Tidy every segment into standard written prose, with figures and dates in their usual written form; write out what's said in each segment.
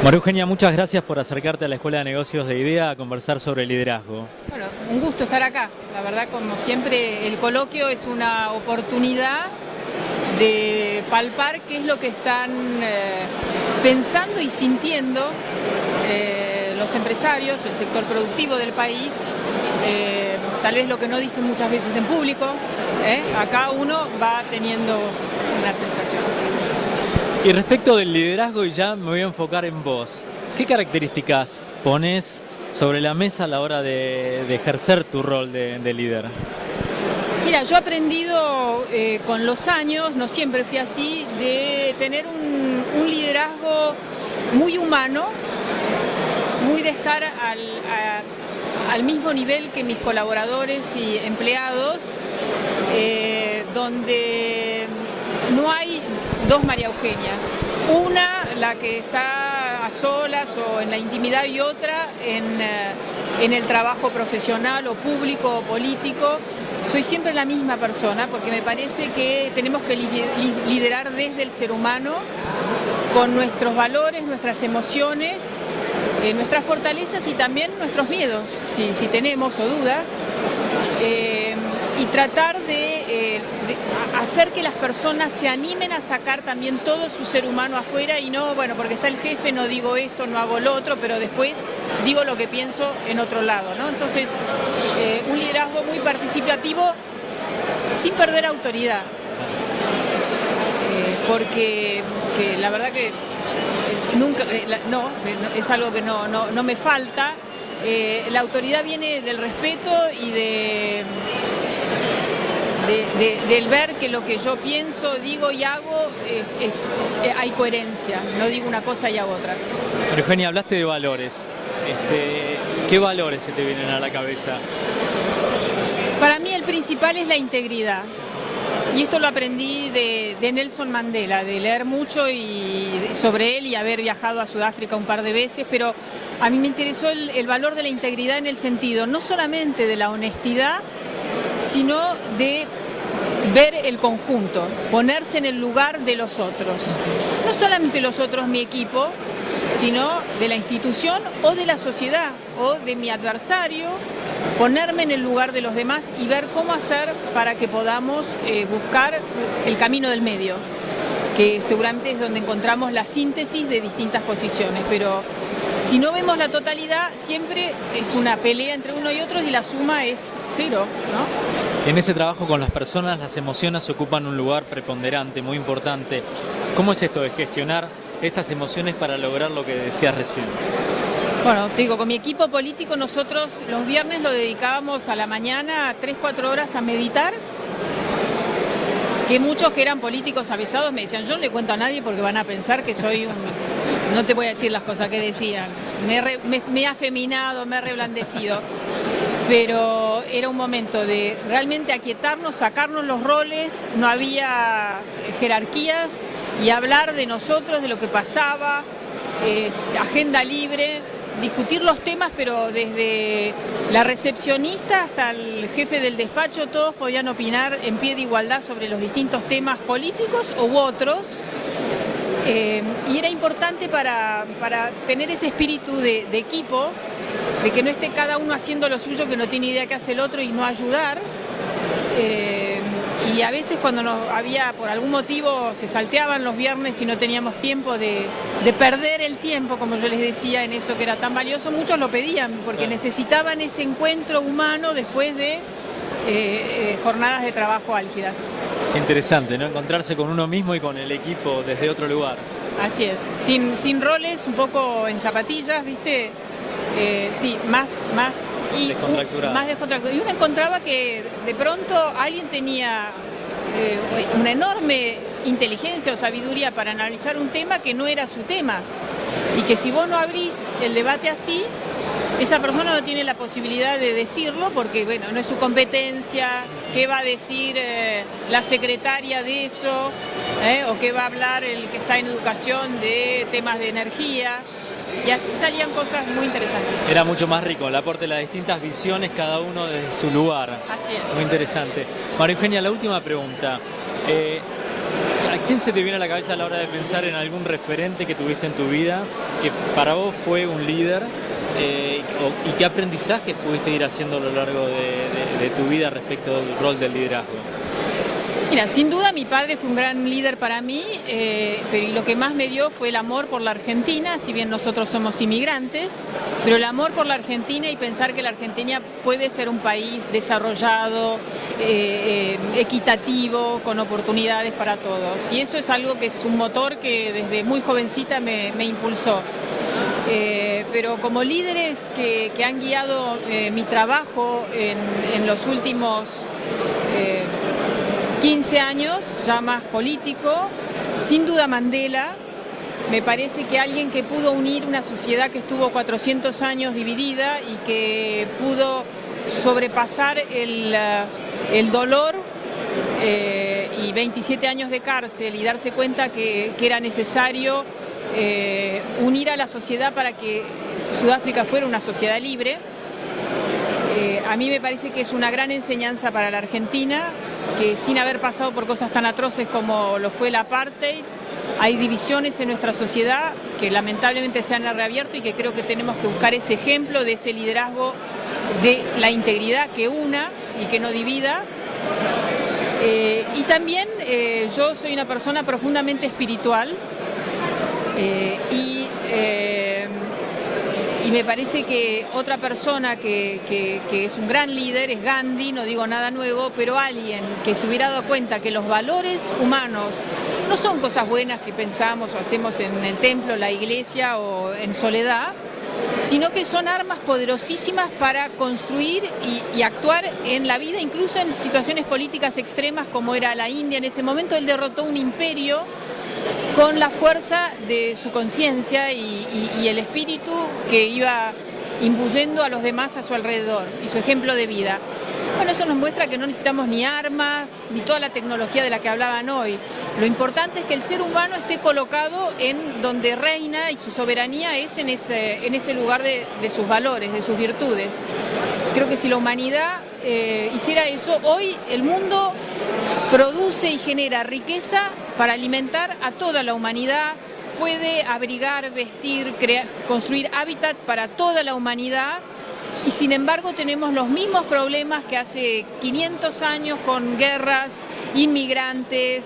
María Eugenia, muchas gracias por acercarte a la Escuela de Negocios de IDEA a conversar sobre liderazgo. Bueno, un gusto estar acá. La verdad, como siempre, el coloquio es una oportunidad de palpar qué es lo que están pensando y sintiendo los empresarios, el sector productivo del país, tal vez lo que no dicen muchas veces en público. Acá uno va teniendo una sensación. Y respecto del liderazgo, y ya me voy a enfocar en vos, ¿qué características pones sobre la mesa a la hora de ejercer tu rol de líder? Mira, yo he aprendido con los años, no siempre fui así, de tener un liderazgo muy humano, muy de estar al mismo nivel que mis colaboradores y empleados, donde no hay dos María Eugenias, una la que está a solas o en la intimidad y otra en el trabajo profesional o público o político. Soy siempre la misma persona porque me parece que tenemos que liderar desde el ser humano con nuestros valores, nuestras emociones, nuestras fortalezas y también nuestros miedos, si tenemos o dudas. Y tratar de hacer que las personas se animen a sacar también todo su ser humano afuera y no, bueno, porque está el jefe, no digo esto, no hago lo otro, pero después digo lo que pienso en otro lado, ¿no? Entonces, un liderazgo muy participativo sin perder autoridad, porque la verdad que nunca, es algo que no me falta. La autoridad viene del respeto y del ver que lo que yo pienso, digo y hago, hay coherencia, no digo una cosa y hago otra. María Eugenia, hablaste de valores. ¿Qué valores se te vienen a la cabeza? Para mí el principal es la integridad. Y esto lo aprendí de Nelson Mandela, de leer mucho sobre él y haber viajado a Sudáfrica un par de veces, pero a mí me interesó el valor de la integridad en el sentido no solamente de la honestidad, sino de ver el conjunto, ponerse en el lugar de los otros. No solamente los otros, mi equipo, sino de la institución o de la sociedad o de mi adversario, ponerme en el lugar de los demás y ver cómo hacer para que podamos buscar el camino del medio, que seguramente es donde encontramos la síntesis de distintas posiciones, pero si no vemos la totalidad, siempre es una pelea entre uno y otro y la suma es cero, ¿no? En ese trabajo con las personas, las emociones ocupan un lugar preponderante, muy importante. ¿Cómo es esto de gestionar esas emociones para lograr lo que decías recién? Bueno, te digo, con mi equipo político nosotros los viernes lo dedicábamos a la mañana 3-4 horas a meditar, que muchos que eran políticos avisados me decían, yo no le cuento a nadie porque van a pensar que soy un... No te voy a decir las cosas que decían, me he afeminado, me he reblandecido, pero era un momento de realmente aquietarnos, sacarnos los roles, no había jerarquías y hablar de nosotros, de lo que pasaba, agenda libre, discutir los temas, pero desde la recepcionista hasta el jefe del despacho, todos podían opinar en pie de igualdad sobre los distintos temas políticos u otros. Y era importante para tener ese espíritu de equipo, de que no esté cada uno haciendo lo suyo, que no tiene idea qué hace el otro y no ayudar. Y a veces cuando había, por algún motivo, se salteaban los viernes y no teníamos tiempo de perder el tiempo, como yo les decía, en eso que era tan valioso, muchos lo pedían, porque necesitaban ese encuentro humano después de jornadas de trabajo álgidas. Qué interesante, ¿no? Encontrarse con uno mismo y con el equipo desde otro lugar. Así es, sin roles, un poco en zapatillas, ¿viste? Sí, más descontracturado. Y uno encontraba que de pronto alguien tenía una enorme inteligencia o sabiduría para analizar un tema que no era su tema. Y que si vos no abrís el debate así, esa persona no tiene la posibilidad de decirlo porque, bueno, no es su competencia, qué va a decir la secretaria de eso, o qué va a hablar el que está en educación de temas de energía. Y así salían cosas muy interesantes. Era mucho más rico el aporte de las distintas visiones, cada uno desde su lugar. Así es. Muy interesante. María Eugenia, la última pregunta. quién se te viene a la cabeza a la hora de pensar en algún referente que tuviste en tu vida, que para vos fue un líder, y qué aprendizajes pudiste ir haciendo a lo largo de tu vida respecto del rol del liderazgo? Mira, sin duda mi padre fue un gran líder para mí, pero lo que más me dio fue el amor por la Argentina, si bien nosotros somos inmigrantes, pero el amor por la Argentina y pensar que la Argentina puede ser un país desarrollado, equitativo, con oportunidades para todos. Y eso es algo que es un motor que desde muy jovencita me impulsó. Pero como líderes que han guiado mi trabajo en los últimos 15 años, ya más político, sin duda Mandela. Me parece que alguien que pudo unir una sociedad que estuvo 400 años dividida y que pudo sobrepasar el dolor y 27 años de cárcel y darse cuenta que era necesario unir a la sociedad para que Sudáfrica fuera una sociedad libre. A mí me parece que es una gran enseñanza para la Argentina, que sin haber pasado por cosas tan atroces como lo fue el apartheid, hay divisiones en nuestra sociedad que lamentablemente se han reabierto y que creo que tenemos que buscar ese ejemplo de ese liderazgo de la integridad que una y que no divida. Y también yo soy una persona profundamente espiritual y me parece que otra persona que es un gran líder es Gandhi, no digo nada nuevo, pero alguien que se hubiera dado cuenta que los valores humanos no son cosas buenas que pensamos o hacemos en el templo, la iglesia o en soledad, sino que son armas poderosísimas para construir y actuar en la vida, incluso en situaciones políticas extremas como era la India. En ese momento él derrotó un imperio con la fuerza de su conciencia y el espíritu que iba imbuyendo a los demás a su alrededor y su ejemplo de vida. Bueno, eso nos muestra que no necesitamos ni armas, ni toda la tecnología de la que hablaban hoy. Lo importante es que el ser humano esté colocado en donde reina y su soberanía es en ese lugar de sus valores, de sus virtudes. Creo que si la humanidad hiciera eso, hoy el mundo produce y genera riqueza para alimentar a toda la humanidad, puede abrigar, vestir, construir hábitat para toda la humanidad, y sin embargo tenemos los mismos problemas que hace 500 años con guerras, inmigrantes,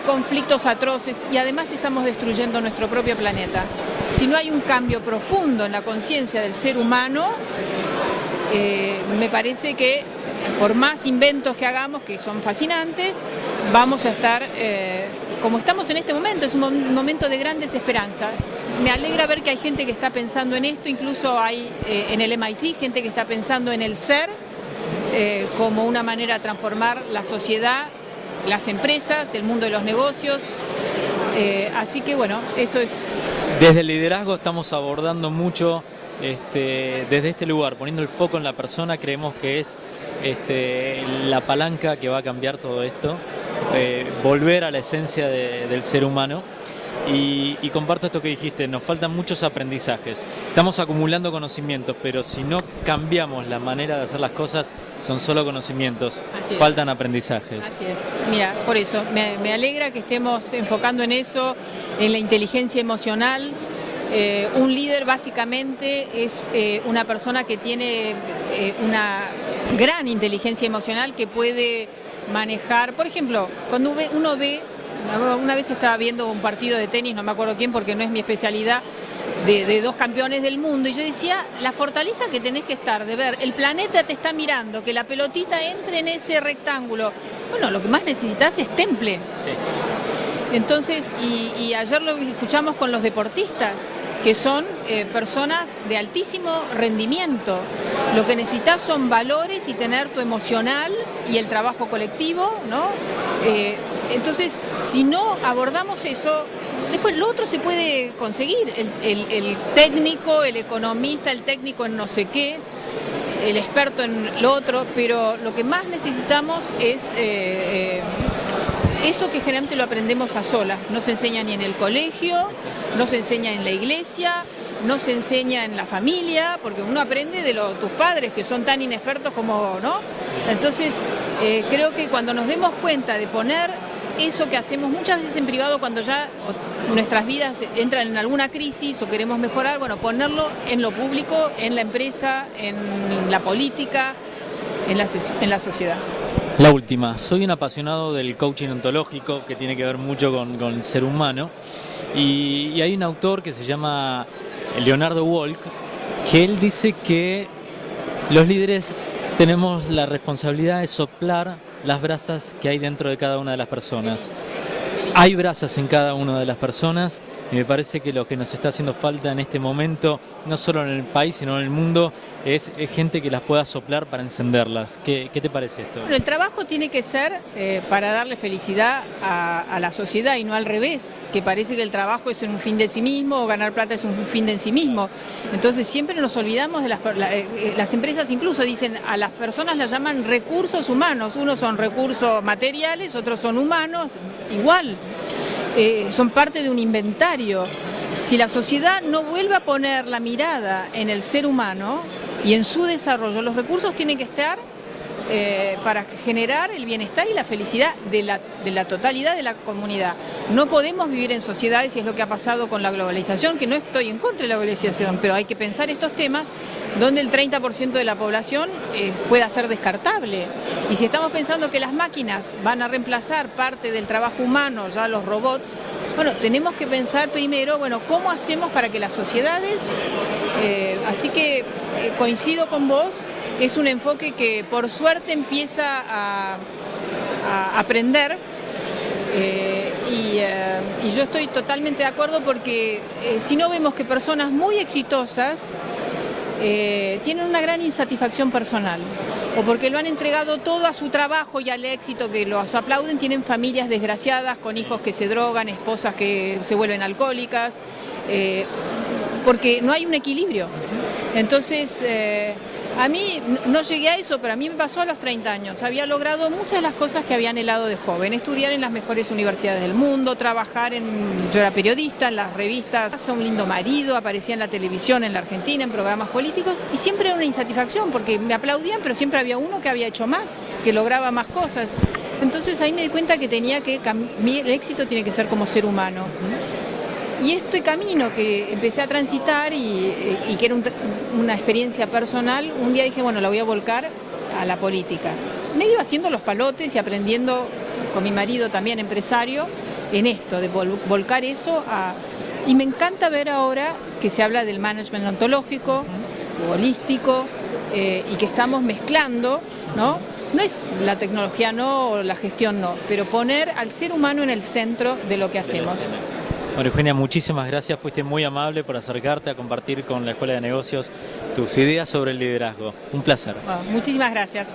conflictos atroces, y además estamos destruyendo nuestro propio planeta. Si no hay un cambio profundo en la conciencia del ser humano, me parece que por más inventos que hagamos, que son fascinantes, vamos a estar como estamos en este momento. Es un momento de grandes esperanzas. Me alegra ver que hay gente que está pensando en esto, incluso hay en el MIT gente que está pensando en el ser como una manera de transformar la sociedad, las empresas, el mundo de los negocios. Así que bueno, eso es. Desde el liderazgo estamos abordando mucho desde este lugar, poniendo el foco en la persona. Creemos que es la palanca que va a cambiar todo esto, volver a la esencia del ser humano. Y comparto esto que dijiste, nos faltan muchos aprendizajes. Estamos acumulando conocimientos, pero si no cambiamos la manera de hacer las cosas, son solo conocimientos, faltan aprendizajes. Así es. Mira, por eso, me alegra que estemos enfocando en eso, en la inteligencia emocional. Un líder básicamente es una persona que tiene una gran inteligencia emocional, que puede manejar, por ejemplo, cuando uno ve, una vez estaba viendo un partido de tenis, no me acuerdo quién porque no es mi especialidad, de dos campeones del mundo, y yo decía, la fortaleza que tenés que estar de ver, el planeta te está mirando, que la pelotita entre en ese rectángulo. Bueno, lo que más necesitas es temple. Sí. Entonces, y ayer lo escuchamos con los deportistas, que son personas de altísimo rendimiento. Lo que necesitas son valores y tener tu emocional y el trabajo colectivo, ¿no? Entonces, si no abordamos eso, después lo otro se puede conseguir. El técnico, el economista, el técnico en no sé qué, el experto en lo otro, pero lo que más necesitamos es eso, que generalmente lo aprendemos a solas. No se enseña ni en el colegio, no se enseña en la iglesia, no se enseña en la familia, porque uno aprende de tus padres, que son tan inexpertos como, ¿no? Entonces, creo que cuando nos demos cuenta de poner eso que hacemos muchas veces en privado cuando ya nuestras vidas entran en alguna crisis o queremos mejorar, bueno, ponerlo en lo público, en la empresa, en la política, en la sociedad. La última, soy un apasionado del coaching ontológico que tiene que ver mucho con el ser humano y hay un autor que se llama Leonardo Walk que él dice que los líderes tenemos la responsabilidad de soplar las brasas que hay dentro de cada una de las personas. Hay brasas en cada una de las personas y me parece que lo que nos está haciendo falta en este momento, no solo en el país, sino en el mundo, es gente que las pueda soplar para encenderlas. ¿Qué te parece esto? Bueno, el trabajo tiene que ser para darle felicidad a la sociedad y no al revés, que parece que el trabajo es un fin de sí mismo o ganar plata es un fin de sí mismo. Entonces siempre nos olvidamos de las empresas, incluso dicen a las personas las llaman recursos humanos, unos son recursos materiales, otros son humanos, igual. Son parte de un inventario. Si la sociedad no vuelve a poner la mirada en el ser humano y en su desarrollo, los recursos tienen que estar para generar el bienestar y la felicidad de la totalidad de la comunidad. No podemos vivir en sociedades, y es lo que ha pasado con la globalización, que no estoy en contra de la globalización, pero hay que pensar estos temas donde el 30% de la población pueda ser descartable. Y si estamos pensando que las máquinas van a reemplazar parte del trabajo humano, ya los robots, bueno, tenemos que pensar primero, bueno, ¿cómo hacemos para que las sociedades, así que coincido con vos, es un enfoque que por suerte empieza a aprender y yo estoy totalmente de acuerdo porque si no vemos que personas muy exitosas tienen una gran insatisfacción personal o porque lo han entregado todo a su trabajo y al éxito que los aplauden, tienen familias desgraciadas con hijos que se drogan, esposas que se vuelven alcohólicas, porque no hay un equilibrio. Entonces, a mí no llegué a eso, pero a mí me pasó a los 30 años. Había logrado muchas de las cosas que había anhelado de joven. Estudiar en las mejores universidades del mundo, trabajar yo era periodista en las revistas, un lindo marido, aparecía en la televisión en la Argentina, en programas políticos, y siempre era una insatisfacción, porque me aplaudían, pero siempre había uno que había hecho más, que lograba más cosas. Entonces ahí me di cuenta que el éxito tiene que ser como ser humano. Y este camino que empecé a transitar y que era una experiencia personal, un día dije, bueno, la voy a volcar a la política. Me iba haciendo los palotes y aprendiendo con mi marido también empresario en esto, de volcar eso y me encanta ver ahora que se habla del management ontológico, holístico, y que estamos mezclando, ¿no? No es la tecnología no o la gestión no, pero poner al ser humano en el centro de lo que hacemos. Bueno, Eugenia, muchísimas gracias. Fuiste muy amable por acercarte a compartir con la Escuela de Negocios tus ideas sobre el liderazgo. Un placer. Bueno, muchísimas gracias.